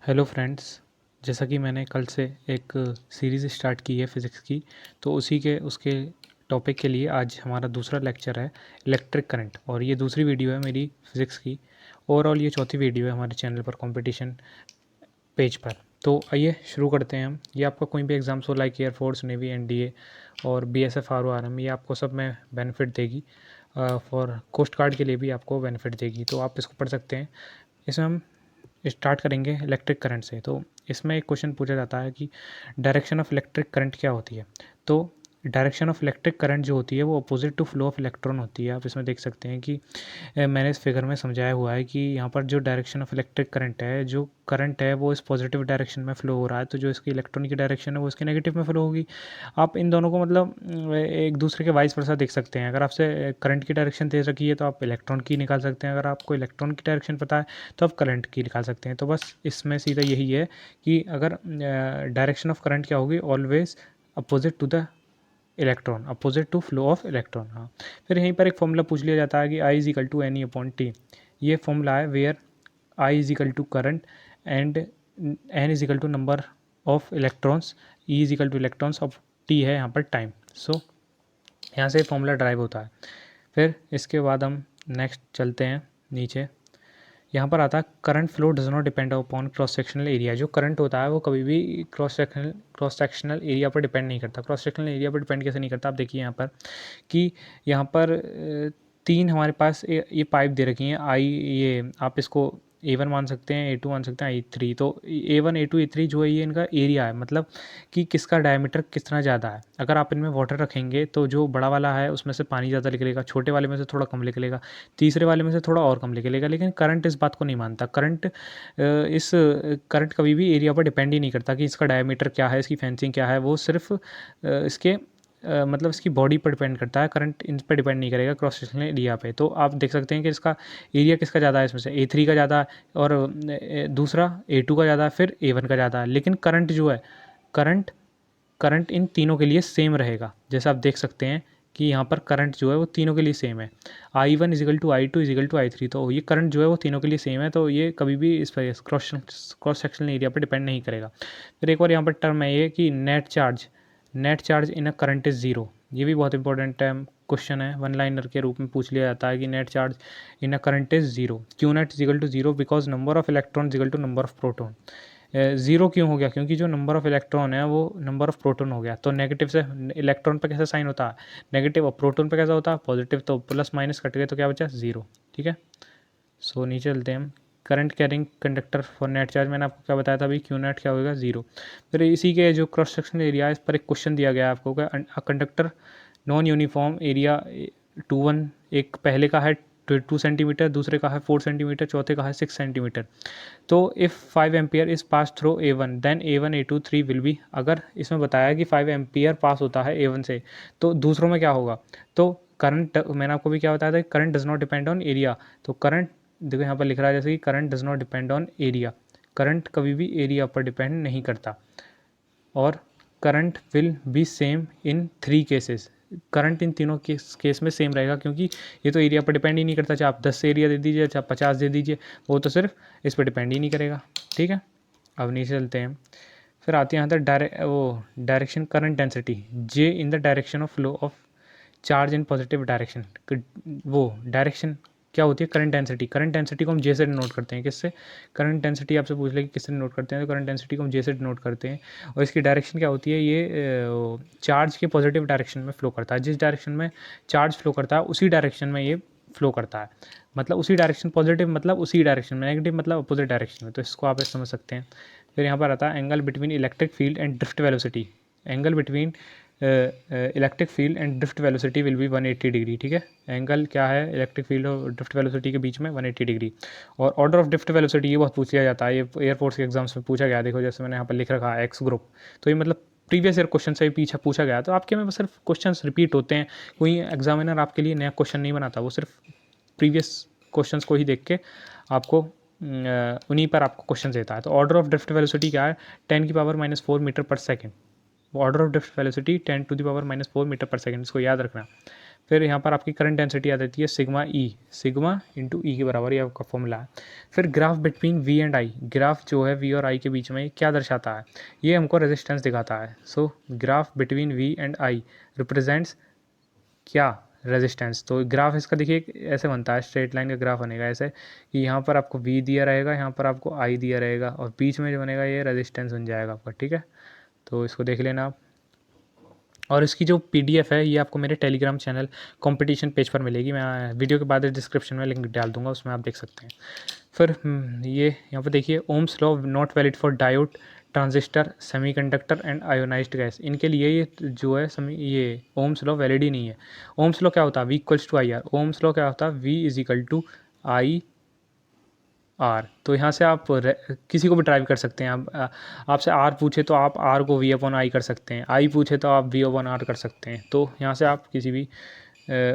Hello friends. जैसा कि मैंने कल से एक सीरीज़ स्टार्ट की है फ़िज़िक्स की, तो उसी के उसके टॉपिक के लिए आज हमारा दूसरा लेक्चर है इलेक्ट्रिक करंट, और ये दूसरी वीडियो है मेरी फ़िज़िक्स की। ओवरऑल ये चौथी वीडियो है हमारे चैनल पर कंपटीशन पेज पर। तो आइए शुरू करते हैं हम। ये आपका कोई भी एग्ज़ाम्स हो लाइक एयरफोर्स, नेवी, एनडीए और बीएसएफ, आरओआरएम, ये आपको सब में बेनिफिट देगी। फॉर कोस्ट गार्ड के लिए भी आपको बेनिफिट देगी, तो आप इसको पढ़ सकते हैं। इसमें हम स्टार्ट करेंगे इलेक्ट्रिक करंट से। तो इसमें एक क्वेश्चन पूछा जाता है कि डायरेक्शन ऑफ इलेक्ट्रिक करंट क्या होती है। तो डायरेक्शन ऑफ इलेक्ट्रिक करंट जो होती है वो opposite to flow of electron होती है। आप इसमें देख सकते हैं कि मैंने इस फिगर में समझाया हुआ है कि यहाँ पर जो डायरेक्शन ऑफ इलेक्ट्रिक करंट है, जो करंट है वो इस पॉजिटिव डायरेक्शन में फ्लो हो रहा है, तो जो इसकी इलेक्ट्रॉन की डायरेक्शन है वो इसके नेगेटिव में फ्लो होगी। आप इन दोनों को मतलब एक दूसरे के वाइस वर्सा देख सकते हैं। अगर आपसे करंट की डायरेक्शन दे रखी है तो आप इलेक्ट्रॉन की निकाल सकते हैं, अगर आपको इलेक्ट्रॉन की डायरेक्शन पता है तो आप करंट की निकाल सकते हैं। तो बस इसमें सीधा यही है कि अगर डायरेक्शन ऑफ करंट क्या होगी, always opposite to the electron, opposite to flow of electron. हाँ, फिर यहीं पर एक फॉर्मूला पूछ लिया जाता है कि I is equal to N E upon T. ये फॉर्मूला है where I is equal to current and N is equal to number of electrons, E is equal to electrons of T है यहाँ पर टाइम। सो यहाँ से formula drive होता है। फिर इसके बाद हम नेक्स्ट चलते हैं नीचे। यहाँ पर आता है current flow does not depend upon cross sectional area. जो करंट होता है वो कभी भी क्रॉस सेक्शनल एरिया पर डिपेंड नहीं करता। क्रॉस सेक्शनल एरिया पर डिपेंड कैसे नहीं करता, आप देखिए यहाँ पर कि यहाँ पर तीन हमारे पास ये पाइप दे रखी हैं आई, ये आप इसको A1 मान सकते हैं, A2 मान सकते हैं, A3। तो A1, A2, A3 जो है ये इनका एरिया है, मतलब कि किसका डायमीटर कितना ज़्यादा है। अगर आप इनमें वाटर रखेंगे तो जो बड़ा वाला है उसमें से पानी ज़्यादा निकलेगा, छोटे वाले में से थोड़ा कम निकलेगा, तीसरे वाले में से थोड़ा और कम निकलेगा। लेकिन करंट इस बात को नहीं मानता। करंट कभी भी एरिया पर डिपेंड ही नहीं करता कि इसका डायमीटर क्या है, इसकी फेंसिंग क्या है। वो सिर्फ इसके मतलब इसकी बॉडी पर डिपेंड करता है। करंट इन पर डिपेंड नहीं करेगा क्रॉस सेक्शनल एरिया पे। तो आप देख सकते हैं कि इसका एरिया किसका ज़्यादा है, इसमें से A3 का ज़्यादा है और दूसरा A2 का ज़्यादा है, फिर A1 का ज़्यादा है। लेकिन करंट जो है, करंट करंट इन तीनों के लिए सेम रहेगा। जैसे आप देख सकते हैं कि यहाँ पर करंट जो है वो तीनों के लिए सेम है। I1 is equal to I2 is equal to I3। तो ये करंट जो है वो तीनों के लिए सेम है, तो ये कभी भी इस पर क्रॉस सेक्शनल एरिया पर डिपेंड नहीं करेगा। फिर एक और यहाँ पर टर्म है ये कि net charge in a current is zero. ये भी बहुत इंपॉर्टेंट क्वेश्चन है, वन लाइनर के रूप में पूछ लिया जाता है कि net charge in a current is zero. Q net is equal to zero because number of electron is equal to number of proton. Zero क्यों हो गया, क्योंकि जो नंबर ऑफ इलेक्ट्रॉन है वो नंबर ऑफ प्रोटॉन हो गया। तो नेगेटिव से इलेक्ट्रॉन पे कैसा साइन होता है, नेगेटिव, और प्रोटॉन पे कैसा होता है, पॉजिटिव। तो प्लस माइनस कट गए तो क्या बचा, ज़ीरो। ठीक है, सो नीचे चलते हैं हम। Current carrying conductor for net charge, मैंने आपको क्या बताया था अभी, क्यू नेट क्या होगा, ज़ीरो। फिर इसी के जो क्रॉस सेक्शनल एरिया है इस पर एक क्वेश्चन दिया गया है आपको, क्या कंडक्टर नॉन यूनिफॉर्म एरिया 2-1, एक पहले का है 2 सेंटीमीटर, दूसरे का है 4 सेंटीमीटर, चौथे का है 6 सेंटीमीटर। तो if 5 ampere is pass through A1 then A1 A2 3 will be. अगर इसमें बताया कि 5 एम्पियर पास होता है A1 से, तो दूसरों में क्या होगा। तो करंट, मैंने आपको भी क्या बताया था, current does not depend on area. तो करंट देखो यहाँ पर लिख रहा है जैसे कि current does not depend on area. Current कभी भी एरिया पर डिपेंड नहीं करता। और current will be same in 3 cases. Current in तीनों केस में सेम रहेगा, क्योंकि ये तो एरिया पर डिपेंड ही नहीं करता। चाहे आप 10 से एरिया दे दीजिए, चाहे 50 दे दीजिए, वो तो सिर्फ इस पर डिपेंड ही नहीं करेगा। ठीक है, अब नीचे चलते हैं। फिर आते हैं यहाँ तक direction current density J in the direction of flow of charge in positive direction. वो डायरेक्शन क्या होती है, करंट डेंसिटी। करंट डेंसिटी को हम जे से डिनोट करते हैं, किससे, करंट डेंसिटी आपसे पूछ ले कि किससे डिनोट करते हैं, तो करंट डेंसिटी को हम जे से डिनोट करते हैं। और इसकी डायरेक्शन क्या होती है, ये चार्ज के पॉजिटिव डायरेक्शन में फ्लो करता है। जिस डायरेक्शन में चार्ज फ्लो करता है उसी डायरेक्शन में ये फ्लो करता है, मतलब उसी डायरेक्शन, पॉजिटिव मतलब उसी डायरेक्शन में, नेगेटिव मतलब अपोजिट डायरेक्शन में। तो इसको आप समझ सकते हैं। फिर यहाँ पर आता है angle between electric field and drift velocity. Angle between electric field and drift velocity will be 180 degree. ठीक है, एंगल क्या है इलेक्ट्रिक फील्ड और ड्रिफ्ट वेलोसिटी के बीच में, 180 डिग्री। और ऑर्डर ऑफ ड्रिफ्ट वेलोसिटी ये बहुत पूछ लिया जाता है, ये एयरफोर्स के एग्जाम्स में पूछा गया। देखो जैसे मैंने यहाँ पर लिख रखा है एक्स ग्रुप, तो ये मतलब प्रीवियस ईयर क्वेश्चन से पीछे पूछा गया। तो आपके में सिर्फ क्वेश्चन रिपीट होते हैं, कोई एग्जामिनर आपके लिए नया क्वेश्चन नहीं बनाता, वो सिर्फ प्रीवियस क्वेश्चंस को ही देख के आपको उन्हीं पर आपको क्वेश्चन देता है। तो ऑर्डर ऑफ ड्रिफ्ट वेलोसिटी क्या है, 10⁻⁻⁴ metre per second. Order of drift velocity 10⁻⁻⁴ metre per second, इसको याद रखना। फिर यहाँ पर आपकी करंट डेंसिटी आ जाती है सिग्मा इंटू ई के बराबर, ये आपका फॉर्मूला है। फिर graph between V and I, graph जो है वी और आई के बीच में क्या दर्शाता है, ये हमको रेजिस्टेंस दिखाता है। So graph between V and I represents क्या, रेजिस्टेंस। तो ग्राफ इसका देखिए ऐसे बनता है, स्ट्रेट लाइन का ग्राफ बनेगा ऐसे कि यहाँ पर आपको वी दिया रहेगा, यहाँ पर आपको आई दिया रहेगा, और बीच में जो बनेगा ये रेजिस्टेंस बन जाएगा आपका, ठीक है। तो इसको देख लेना आप। और इसकी जो पीडीएफ है ये आपको मेरे टेलीग्राम चैनल कंपटीशन पेज पर मिलेगी, मैं वीडियो के बाद डिस्क्रिप्शन में लिंक डाल दूंगा, उसमें आप देख सकते हैं। फिर ये यहाँ पर देखिए, Ohm's law not valid for diode, transistor, semiconductor and ionised gas, इनके लिए ये जो है ये ओम्स लॉ वैलिड ही नहीं है। ओम्स लॉ क्या होता है, V equals to I R. Ohm's law क्या होता है, V is equal to I R. तो यहाँ से आप किसी को भी ड्राइव कर सकते हैं। आप आपसे आर पूछे तो आप आर को वी अपॉन आई कर सकते हैं, आई पूछे तो आप वी अपॉन आर कर सकते हैं। तो यहाँ से आप किसी भी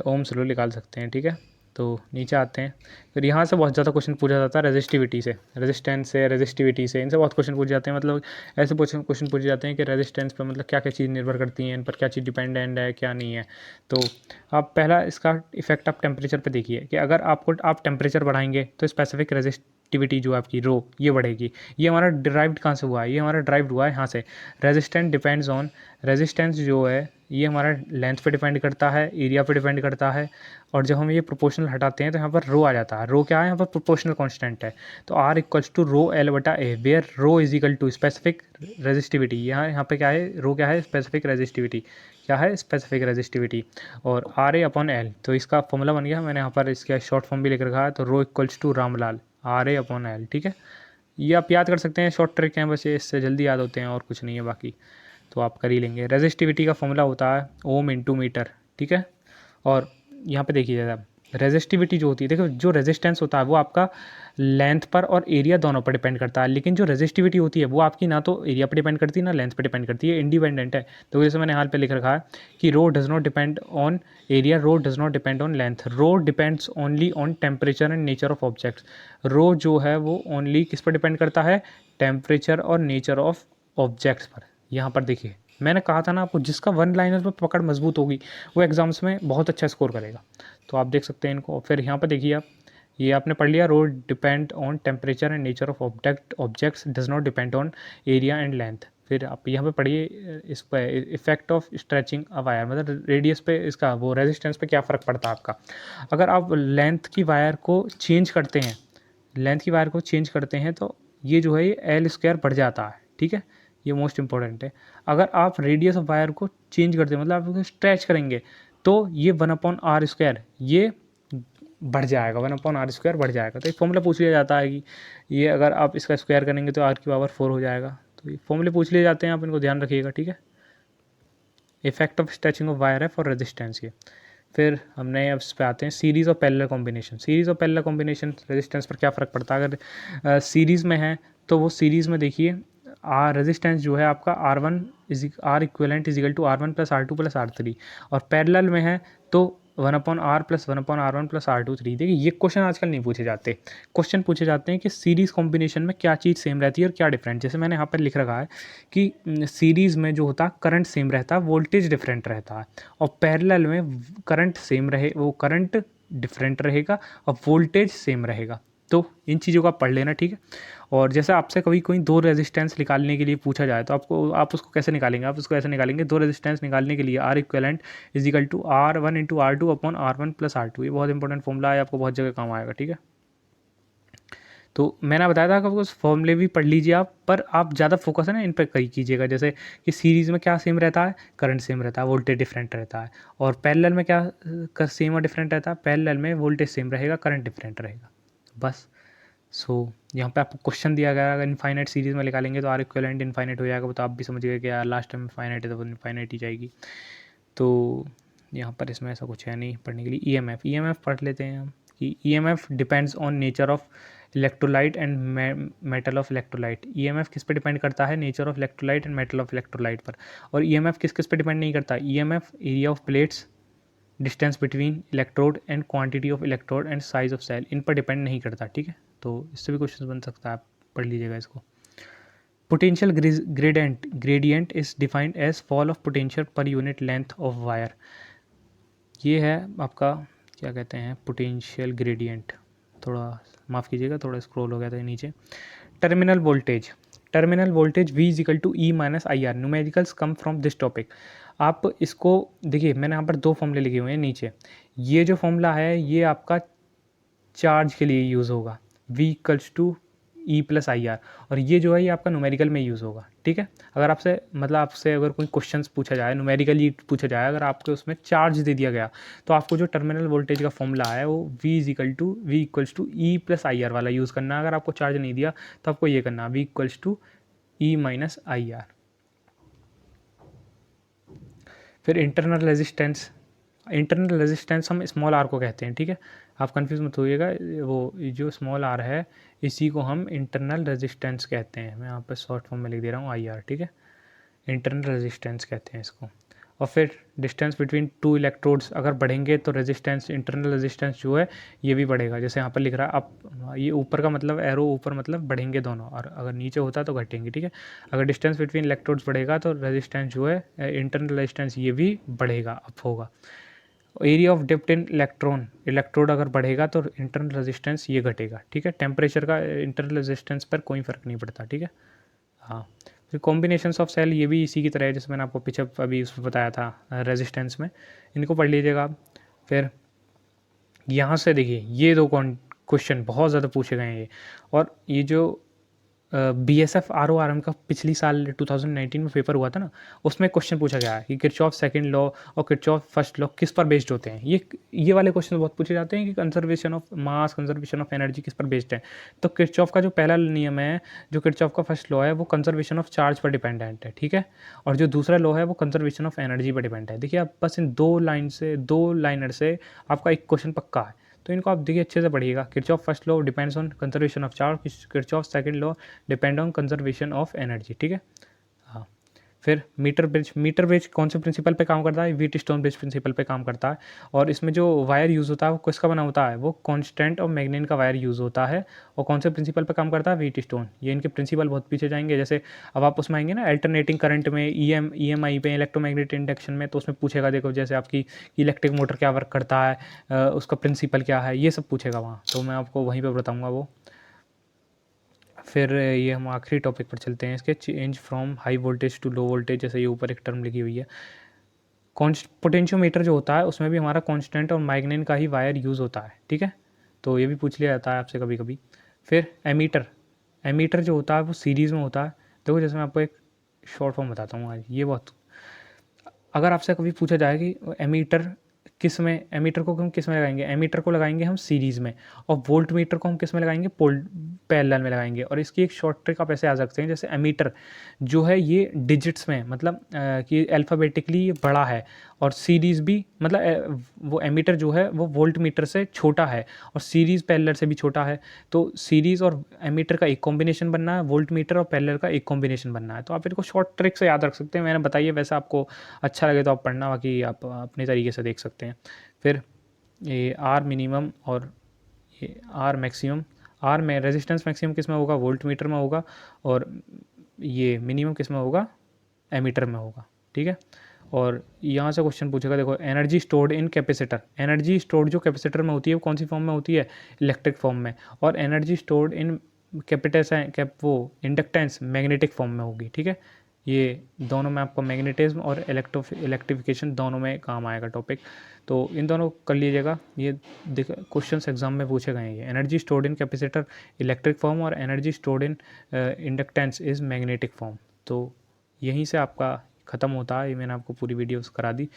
ओम्स लॉ निकाल सकते हैं, ठीक है। तो नीचे आते हैं, फिर यहाँ से बहुत ज़्यादा क्वेश्चन पूछा जाता है रेजिस्टिविटी से, रेजिस्टेंस से, रेजिस्टिविटी से, इनसे बहुत क्वेश्चन पूछे जाते हैं। मतलब ऐसे क्वेश्चन पूछे जाते हैं कि रेजिस्टेंस पर मतलब क्या क्या चीज़ निर्भर करती है, इन पर क्या चीज़ डिपेंडेंट है क्या नहीं है। तो आप पहला इसका इफेक्ट आप टेम्परेचर पे देखिए कि अगर आप टेम्परेचर बढ़ाएंगे तो स्पेसिफिक रेजिस्टिविटी जो आपकी रो ये बढ़ेगी। ये हमारा डिराइव्ड कहाँ से हुआ है, ये हमारा ड्राइव्ड हुआ है यहाँ से। रेजिस्टेंस डिपेंड्स ऑन, रेजिस्टेंस जो है ये हमारा लेंथ पे डिपेंड करता है, एरिया पे डिपेंड करता है। और जब हम ये प्रोपोर्शनल हटाते हैं तो यहाँ पर रो आ जाता है। रो क्या है, यहाँ पर प्रोपोर्शनल कांस्टेंट है। तो R equals to rho L बटा A, where rho is equal to specific resistivity. यहाँ पे क्या है, रो क्या है, स्पेसिफिक रेजिस्टिविटी, क्या है, स्पेसिफिक रेजिस्टिविटी। और आर ए अपॉन एल, तो इसका फॉर्मूला बन गया, मैंने यहाँ पर इसका शॉर्ट फॉर्म भी लिख रखा है। तो rho equals to Ramlal, R A upon L, ठीक है। ये आप याद कर सकते हैं, शॉर्ट ट्रिक हैं बस, ये इससे जल्दी याद होते हैं और कुछ नहीं है बाकी, तो आप कर ही लेंगे। रेजिस्टिविटी का फॉर्मूला होता है ओम इंटू मीटर, ठीक है। और यहाँ पे देखिए ज़रा, रेजिस्टिविटी जो होती है, देखो जो रेजिस्टेंस होता है वो आपका लेंथ पर और एरिया दोनों पर डिपेंड करता है, लेकिन जो रेजिस्टिविटी होती है वो आपकी ना तो एरिया पर डिपेंड करती है ना लेंथ पर डिपेंड करती है, इंडिपेंडेंट है। तो जैसे मैंने हाल पे लिख रखा है कि rho does not depend on area, rho does not depend on length, rho depends only on temperature and nature of objects. Rho जो है वो ओनली किस पर डिपेंड करता है, टेम्परेचर और नेचर ऑफ ऑब्जेक्ट्स पर। यहाँ पर देखिए मैंने कहा था ना आपको, जिसका वन लाइनर पर पकड़ मजबूत होगी वो एग्जाम्स में बहुत अच्छा स्कोर करेगा। तो आप देख सकते हैं इनको। फिर यहाँ पर देखिए आप, ये आपने पढ़ लिया, rho depend on temperature and nature of objects does not depend on area and length. फिर आप यहाँ पे पढ़िए इस पर effect of stretching a wire, मतलब रेडियस पे इसका वो रेजिस्टेंस पे क्या फ़र्क पड़ता है आपका। अगर आप लेंथ की वायर को चेंज करते हैं, लेंथ की वायर को चेंज करते हैं तो ये जो है ये एल स्क्वायर बढ़ जाता है, ठीक है। ये मोस्ट इंपॉर्टेंट है। अगर आप रेडियस ऑफ वायर को चेंज करते हैं, मतलब आप उसको स्ट्रेच करेंगे, तो ये 1/r² ये बढ़ जाएगा, 1/r² बढ़ जाएगा। तो एक फॉर्मूला पूछ लिया जाता है कि ये अगर आप इसका स्क्वायर करेंगे तो r⁴ हो जाएगा। तो ये फॉर्मूले पूछ लिए जाते हैं, आप इनको ध्यान रखिएगा, ठीक है। Effect of stretching of wire है फॉर रेजिस्टेंस ये। फिर हमने अब इस पे आते हैं सीरीज़ और पैरेलल कॉम्बिनेशन। सीरीज़ और पैरेलल कॉम्बिनेशन रेजिस्टेंस पर क्या फ़र्क पड़ता है। अगर सीरीज़ में है तो वो सीरीज़ में देखिए रेजिस्टेंस जो है आपका R1 R equivalent is equal to R1 + R2 + R3, और पैरेलल में है तो 1/r + 1/r1 + R2 3। देखिए ये क्वेश्चन आजकल नहीं पूछे जाते। क्वेश्चन पूछे जाते हैं कि सीरीज़ कॉम्बिनेशन में क्या चीज़ सेम रहती है और क्या डिफरेंट। जैसे मैंने यहाँ पर लिख रखा है कि सीरीज़ में जो होता है करंट सेम रहता है, वोल्टेज डिफरेंट रहता है, और पैरेलल में करंट सेम रहे, वो करंट डिफरेंट रहेगा और वोल्टेज सेम रहेगा। तो इन चीज़ों को आप पढ़ लेना, ठीक है। और जैसे आपसे कभी कोई दो रेजिस्टेंस निकालने के लिए पूछा जाए तो आप उसको कैसे निकालेंगे, आप उसको ऐसे निकालेंगे, दो रेजिस्टेंस निकालने के लिए R equivalent is equal to R1 × R2 upon R1 + R2। ये बहुत इंपॉर्टेंट फॉर्मूला है, आपको बहुत जगह काम आएगा, ठीक है। तो मैंने बताया था कि उस फॉर्मूले भी पढ़ लीजिए आप, पर आप ज़्यादा फोकस है ना इन पर कहीं कीजिएगा। जैसे कि सीरीज़ में क्या सेम रहता है, करंट सेम रहता है, वोल्टेज डिफरेंट रहता है। और पैरेलल में क्या सेम और डिफरेंट रहता है, पैरेलल में वोल्टेज सेम रहेगा, करंट डिफरेंट रहेगा, बस। यहाँ पे आपको क्वेश्चन दिया गया, अगर इनफाइनाइट सीरीज़ में निकालेंगे तो R इक्वलेंट इनफाइनाइट हो जाएगा। तो आप भी समझ गए कि यार लास्ट टाइम फाइनाइट है तो इनफाइनाइट ही जाएगी। तो यहाँ पर इसमें ऐसा कुछ है नहीं पढ़ने के लिए। EMF पढ़ लेते हैं हम कि EMF depends on nature of electrolyte and metal of electrolyte. EMF किस पे डिपेंड करता है, nature of electrolyte and metal of electrolyte पर। और EMF किस पे डिपेंड नहीं करता, EMF area of plates, distance between electrode and quantity of electrode and size of cell, इन पर डिपेंड नहीं करता, ठीक है। तो इससे भी क्वेश्चन बन सकता है, आप पढ़ लीजिएगा इसको। Potential gradient is defined as fall of potential per unit length of wire. ये है आपका क्या कहते हैं, पोटेंशियल ग्रेडियंट। थोड़ा माफ़ कीजिएगा, थोड़ा स्क्रॉल हो गया था नीचे। Terminal voltage, terminal voltage V is equal to E minus I R, numericals come from this topic. आप इसको देखिए, मैंने यहाँ पर 2 फॉर्मूले लिखे हुए हैं नीचे। ये जो फॉर्मूला है ये आपका चार्ज के लिए यूज़ होगा, V equals to E plus I R, और ये जो है ये आपका न्यूमेरिकल में यूज़ होगा, ठीक है। अगर आपसे मतलब आपसे अगर कोई क्वेश्चंस पूछा जाए, न्यूमेरिकली पूछा जाए, अगर आपको उसमें चार्ज दे दिया गया, तो आपको जो टर्मिनल वोल्टेज का फॉर्मूला है वो V equals to E plus I R वाला यूज़ करना है। अगर आपको चार्ज नहीं दिया तो आपको ये करना है V equals to E minus I R. फिर इंटरनल रेजिस्टेंस, इंटरनल रेजिस्टेंस हम स्मॉल आर को कहते हैं, ठीक है। आप कंफ्यूज मत होइएगा, वो जो स्मॉल आर है इसी को हम इंटरनल रेजिस्टेंस कहते हैं। मैं यहाँ पे शॉर्ट फॉर्म में लिख दे रहा हूँ आई आर, ठीक है। इंटरनल रेजिस्टेंस कहते हैं इसको। और फिर डिस्टेंस बिटवीन 2 इलेक्ट्रोड्स अगर बढ़ेंगे तो रेजिस्टेंस, इंटरनल रेजिस्टेंस जो है ये भी बढ़ेगा। जैसे यहाँ पर लिख रहा है, अब ये ऊपर का मतलब एरो ऊपर मतलब बढ़ेंगे दोनों, और अगर नीचे होता तो घटेंगे, ठीक है। अगर डिस्टेंस बिटवीन इलेक्ट्रोड्स बढ़ेगा तो रेजिस्टेंस जो है इंटरनल रेजिस्टेंस ये भी बढ़ेगा, अप होगा। Area of dipped in electron, electrode अगर बढ़ेगा तो इंटरनल रेजिस्टेंस ये घटेगा, ठीक है। टेम्परेचर का इंटरनल रेजिस्टेंस पर कोई फ़र्क नहीं पड़ता, ठीक है। हाँ, फिर कॉम्बिनेशंस ऑफ सेल ये भी इसी की तरह है जैसे मैंने आपको पीछे अभी उसमें बताया था रेजिस्टेंस में, इनको पढ़ लीजिएगा आप। फिर यहाँ से देखिए ये 2 क्वेश्चन बहुत ज़्यादा पूछे गए हैं ये, और ये जो BSF RORM का पिछली साल 2019 में पेपर हुआ था ना, उसमें क्वेश्चन पूछा गया है कि किरचॉफ सेकंड लॉ और किरचॉफ फर्स्ट लॉ किस पर बेस्ड होते हैं। ये वाले क्वेश्चन बहुत पूछे जाते हैं कि conservation of mass, conservation of energy किस पर बेस्ड है। तो किरचॉफ का जो पहला नियम है, जो किरचॉफ का फर्स्ट लॉ है, वो कंजर्वेशन ऑफ चार्ज पर डिपेंडेंट है, ठीक है। और जो दूसरा लॉ है वो कंजर्वेशन ऑफ एनर्जी पर डिपेंड है। देखिए आप बस इन 2 लाइनर से आपका एक क्वेश्चन पक्का है, तो इनको आप देखिए अच्छे से पढ़िएगा। Kirchhoff first law depends on conservation of charge, Kirchhoff second law depend on conservation of energy, ठीक है। हाँ, फिर मीटर ब्रिज कौन से प्रिंसिपल पे काम करता है, व्हीटस्टोन ब्रिज प्रिंसिपल पे काम करता है। और इसमें जो वायर यूज़ होता है वो किसका बना होता है, वो कांस्टेंट और मैग्नीन का वायर यूज़ होता है। और कौन से प्रिंसिपल पे काम करता है, व्हीटस्टोन। ये इनके प्रिंसिपल बहुत पीछे जाएंगे। जैसे अब आप उसमें आएंगे ना अल्टरनेटिंग करंट में, EMI पे, इलेक्ट्रोमैग्नेटिक इंडक्शन में, तो उसमें पूछेगा देखो जैसे आपकी इलेक्ट्रिक मोटर क्या वर्क करता है, उसका प्रिंसिपल क्या है, ये सब पूछेगा वहाँ, तो मैं आपको वहीं पर बताऊँगा वो। फिर ये हम आखिरी टॉपिक पर चलते हैं इसके, change from high voltage to low voltage. जैसे ये ऊपर एक टर्म लिखी हुई है। पोटेंशियोमीटर जो होता है उसमें भी हमारा कांस्टेंट और मैग्नीन का ही वायर यूज़ होता है, ठीक है। तो ये भी पूछ लिया जाता है आपसे कभी कभी। फिर एमीटर जो होता है वो सीरीज़ में होता है। देखो जैसे मैं आपको एक शॉर्ट फॉर्म बताता हूँ आज, ये बहुत, अगर आपसे कभी पूछा जाए कि एमीटर को हम किस में लगाएंगे, एमीटर को लगाएंगे हम सीरीज़ में, और वोल्ट मीटर को हम किस में लगाएंगे, पैरेलल में लगाएंगे। और इसकी एक शॉर्ट ट्रिक आप ऐसे आ सकते हैं, जैसे एमीटर जो है ये डिजिट्स में, मतलब कि अल्फ़ाबेटिकली ये बड़ा है, और सीरीज़ भी मतलब वो एमीटर जो है वो वोल्ट मीटर से छोटा है, और सीरीज़ पैरेलल से भी छोटा है। तो सीरीज़ और एमीटर का एक कॉम्बिनेशन बनना है, वोल्ट मीटर और पैरेलल का एक कॉम्बिनेशन बनना है। तो आप इनको शॉर्ट ट्रिक से याद रख सकते हैं। मैंने बताइए, वैसे आपको अच्छा लगे तो आप पढ़ना, बाकी आप अपने तरीके से देख सकते हैं। फिर ये आर मिनिमम और ये आर मैक्सिमम, आर में रेजिस्टेंस मैक्सिमम किस में होगा, वोल्ट मीटर में होगा, और ये मिनिमम किस में होगा, एमीटर में होगा, ठीक है। और यहाँ से क्वेश्चन पूछेगा, देखो energy stored in capacitor, energy stored जो कैपेसिटर में होती है वो कौन सी फॉर्म में होती है, इलेक्ट्रिक फॉर्म में। और एनर्जी स्टोर्ड इन वो इंडक्टेंस मैग्नेटिक फॉर्म में होगी, ठीक है। ये दोनों में आपको मैग्नेटिज्म और इलेक्ट्रिफिकेशन दोनों में काम आएगा टॉपिक, तो इन दोनों कर लीजिएगा। ये क्वेश्चंस एग्जाम में पूछे गए हैं। ये energy stored in capacitor electric form, और energy stored in inductance is magnetic form. तो यहीं से आपका ख़त्म होता है। ये मैंने आपको पूरी वीडियोस करा दी,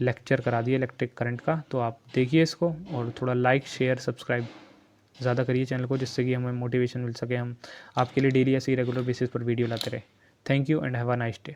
लेक्चर करा दिया इलेक्ट्रिक करंट का। तो आप देखिए इसको, और थोड़ा लाइक शेयर सब्सक्राइब ज़्यादा करिए चैनल को, जिससे कि हमें मोटिवेशन मिल सके, हम आपके लिए डेली ऐसे ही रेगुलर बेसिस पर वीडियो लाते रहे। Thank you and have a nice day.